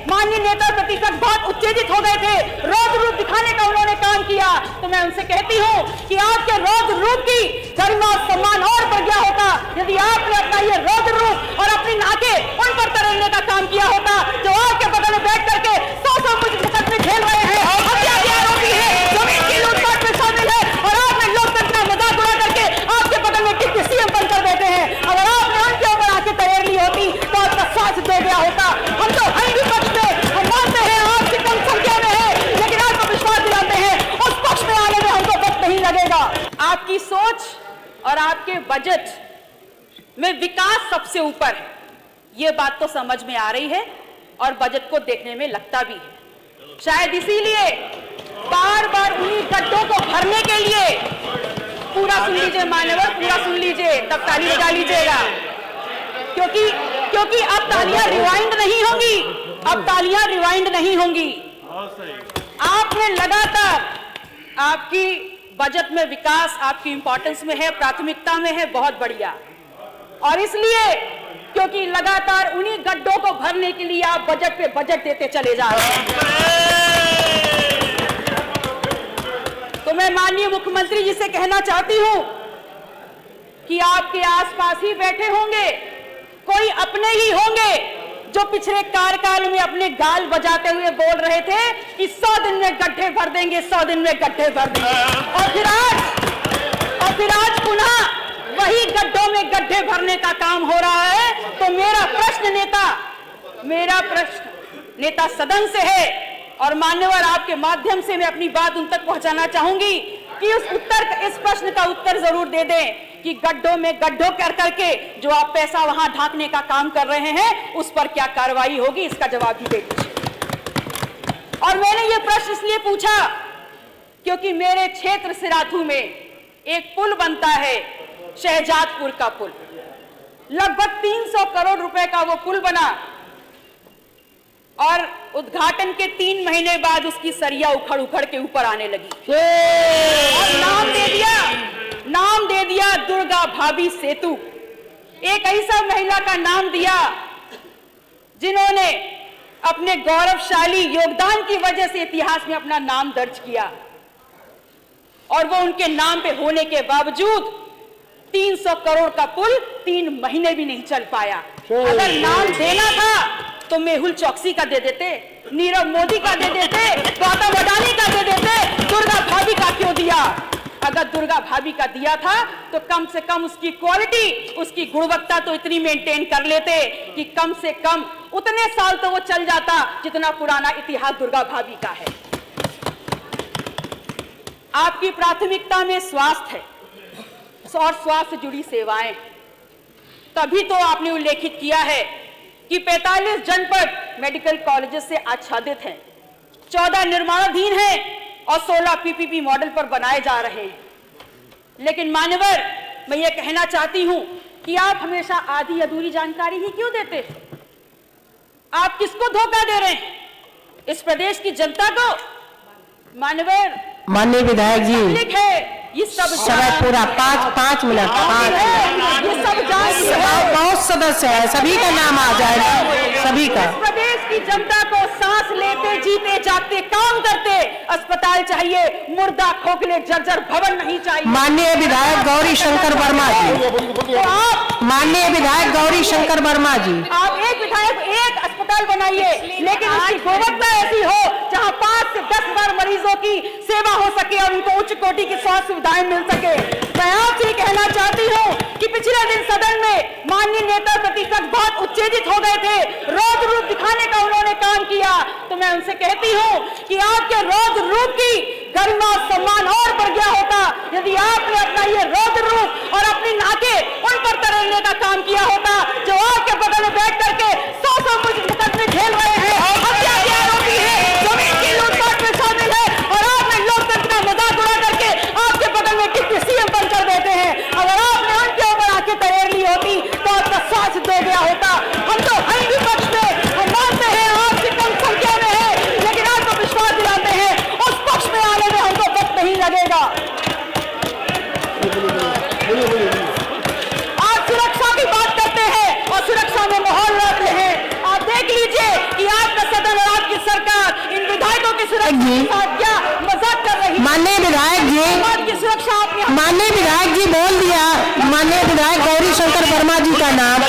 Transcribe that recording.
माननीय नेता प्रतिपक्ष बहुत उत्तेजित हो गए थे, रौद्र रूप दिखाने का उन्होंने काम किया, तो मैं उनसे कहती हूँ कि आपके रौद्र रूप की गरिमा और सम्मान और बढ़ गया होता यदि आपने अपना ये रौद्र रूप और अपनी नाके उन पर तरलने का काम किया होता जो आपके बगल में बैठ करके 100 मुकदमे खेल रहे हैं, हत्या के आरोपी है, जमीन की लूटपाट में शामिल है, और आपने लोकतंत्र का मजाक उड़ा करके आपके बगल में डिप्टी सीएम बनकर बैठे हैं। अगर आपने उनके ऊपर आके तैयार ली होती तो आपका साथ दे गया होता। हम तो हर विपक्ष में हम मानते हैं आपकी कम संख्या में है, लेकिन आपको विश्वास दिलाते हैं उस पक्ष में आने में हमको वक्त नहीं लगेगा। आपकी सोच और आपके बजट में विकास सबसे ऊपर है, ये बात तो समझ में आ रही है और बजट को देखने में लगता भी है। शायद इसीलिए बार बार उन्हीं गड्ढों को भरने के लिए, पूरा सुन लीजिए मान्यवर, पूरा सुन लीजिए तब ताली बजा लीजिएगा, क्योंकि अब तालियां रिवाइंड नहीं होंगी, अब तालियां रिवाइंड नहीं होंगी। आपने लगातार, आपकी बजट में विकास आपकी इंपॉर्टेंस में है, प्राथमिकता में है, बहुत बढ़िया, और इसलिए क्योंकि लगातार उन्हीं गड्ढों को भरने के लिए आप बजट पे बजट देते चले जा रहे हैं। तो मैं माननीय मुख्यमंत्री जी से कहना चाहती हूं कि आपके आसपास ही बैठे होंगे कोई अपने ही होंगे जो पिछले कार्यकाल में अपने गाल बजाते हुए बोल रहे थे कि 100 दिन में गड्ढे भर देंगे, 100 दिन में गड्ढे भर देंगे, और फिर आज पुनः वही गड्ढों में गड्ढे भरने का काम हो रहा है। तो मेरा प्रश्न नेता सदन से है, और मान्यवर आपके माध्यम से मैं अपनी बात उन तक पहुंचाना चाहूंगी कि इस प्रश्न का उत्तर जरूर दे दें कि गड्ढों में गड्ढों कर करके जो आप पैसा वहां ढांकने का काम कर रहे हैं उस पर क्या कार्रवाई होगी, इसका जवाब भी दे दीजिए। और मैंने ये प्रश्न इसलिए पूछा क्योंकि मेरे क्षेत्र सिराथू में एक पुल बनता है, शहजादपुर का पुल, लगभग 300 करोड़ रुपए का वो पुल बना, और उद्घाटन के 3 महीने बाद उसकी सरिया उखड़ के ऊपर आने लगी, और नाम दे दिया दुर्गा भाभी सेतु। एक ऐसा महिला का नाम दिया जिन्होंने अपने गौरवशाली योगदान की वजह से इतिहास में अपना नाम दर्ज किया, और वो उनके नाम पे होने के बावजूद 300 करोड़ का पुल 3 महीने भी नहीं चल पाया। अगर नाम देना था तो मेहुल चौकसी का दे देते, नीरव मोदी का दे देते, गौतम अडानी का दे देते, दुर्गा भाभी का क्यों दिया? अगर दुर्गा भाभी का दिया था तो कम से कम उसकी क्वालिटी, उसकी गुणवत्ता तो इतनी मेंटेन कर लेते कि कम से कम उतने साल तो वो चल जाता जितना पुराना इतिहास दुर्गा भाभी का है। आपकी प्राथमिकता में स्वास्थ्य है और स्वास्थ्य से जुड़ी सेवाएं, तभी तो आपने उल्लेखित किया है कि 45 जनपद मेडिकल कॉलेजेस से आच्छादित हैं, 14 निर्माणाधीन हैं और 16 पीपीपी मॉडल पर बनाए जा रहे हैं। लेकिन मान्यवर, मैं ये कहना चाहती हूं कि आप हमेशा आधी अधूरी जानकारी ही क्यों देते हैं? आप किसको धोखा दे रहे हैं? इस प्रदेश की जनता को? मान्यवर, माननीय विधायक जी, है ये सब पूरा 5 मिनट, ये सब बहुत सदस्य है, सभी का नाम आ जाएगा, सभी का। इस प्रदेश की जनता को सांस लेते जीते जागते काम करते अस्पताल चाहिए, मुर्दा खोखले जर्जर भवन नहीं चाहिए। माननीय विधायक गौरी शंकर वर्मा जी, माननीय विधायक गौरी शंकर वर्मा जी, आप एक विधायक एक अस्पताल बनाइए, लेकिन उसकी गुणवत्ता ऐसी हो जहां 5 से 10 बार मरीजों की सेवा हो सके और उनको उच्च कोटि की स्वास्थ्य सुविधाएं मिल सके। मैं आपसे कहना चाहती हूं कि पिछले दिन सदन में माननीय नेता प्रतिपक्ष बहुत उत्तेजित हो गए थे, रौद्र रूप दिखाने का उन्होंने काम किया, तो मैं उनसे कहती हूं कि आपके रौद्र रूप की गरिमा और सम्मान और बढ़ गया होता यदि आपने अपना ये रौद्र रूप और अपनी नाके उन पर तरलने का काम किया होता जो आपके बगल में बैठ करके 100 मुकदमे खेल रहे हैं, हत्या के आरोपी है, जमीन की लूटपाट में शामिल है, और आपने लोकतंत्र का मजाक उड़ा करके आपके बगल में डिप्टी सीएम बनकर बैठे हैं। अगर आपने उनके ऊपर आके तैयार ली होती तो आपका साथ दे गया होता। हम तो हर विपक्ष में हम मानते हैं आपकी कम संख्या में है, लेकिन आपको विश्वास दिलाते हैं उस पक्ष में आने में हमको वक्त नहीं लगेगा। आप सुरक्षा की बात करते हैं और सुरक्षा में माहौल लाते हैं। आप विधायक जी, साथ क्या मजाक कर रही? माननीय विधायक जी, समाज की सुरक्षा आपने माननीय विधायक जी बोल दिया, माननीय विधायक गौरी शंकर वर्मा जी का नाम।